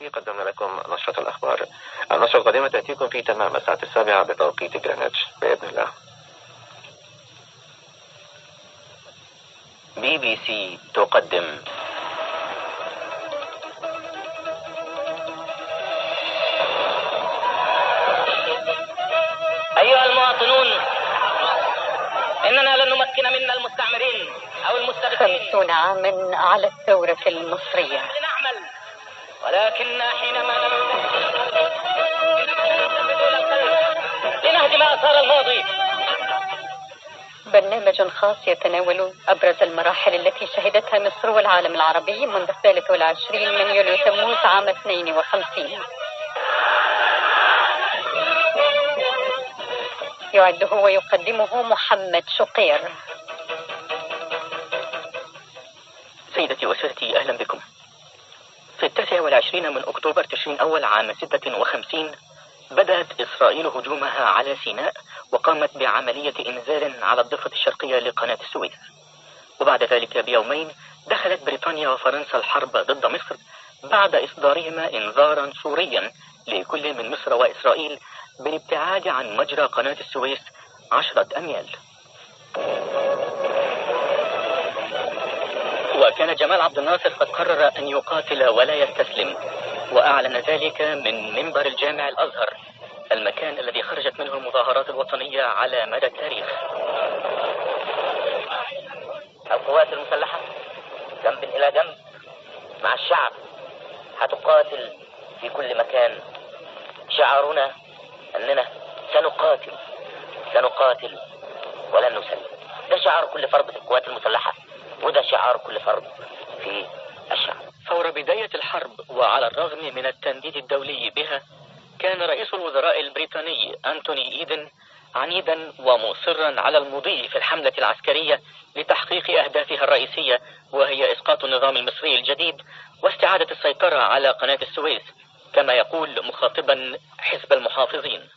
قدمنا لكم نشرة الأخبار. النشرة القادمة تأتيكم في تمام الساعة 7 بتوقيت جرينتش بإذن الله. BBC تقدم أيها المواطنون، إننا لن نمكن منا المستعمرين أو المستبدين 50 عاما على الثورة المصرية. لنعمل، ولكن حينما لنهدم آثار الماضي. برنامج خاص يتناول أبرز المراحل التي شهدتها مصر والعالم العربي منذ 23 من يوليو تموز عام 52. يعده ويقدمه محمد شقير. سيدتي وسادتي، أهلا بكم. في 29 من أكتوبر تشرين أول عام 56 بدأت إسرائيل هجومها على سيناء، وقامت بعملية إنزال على الضفة الشرقية لقناة السويس. وبعد ذلك بيومين دخلت بريطانيا وفرنسا الحرب ضد مصر، بعد إصدارهما إنذارا صوريا لكل من مصر وإسرائيل بالابتعاد عن مجرى قناة السويس 10 أميال. وكان جمال عبد الناصر قد قرر أن يقاتل ولا يستسلم، وأعلن ذلك من منبر الجامع الأزهر، المكان الذي خرجت منه المظاهرات الوطنية على مدى التاريخ. القوات المسلحة جنب إلى جنب مع الشعب هتقاتل في كل مكان. شعارنا أننا سنقاتل ولن نسلم. ده شعار كل فرد في القوات المسلحة، وده شعار كل فرد في الشعب. فور بداية الحرب، وعلى الرغم من التنديد الدولي بها، كان رئيس الوزراء البريطاني أنتوني إيدن عنيدا ومصرا على المضي في الحملة العسكرية لتحقيق أهدافها الرئيسية، وهي إسقاط النظام المصري الجديد واستعادة السيطرة على قناة السويس، كما يقول مخاطبا حزب المحافظين.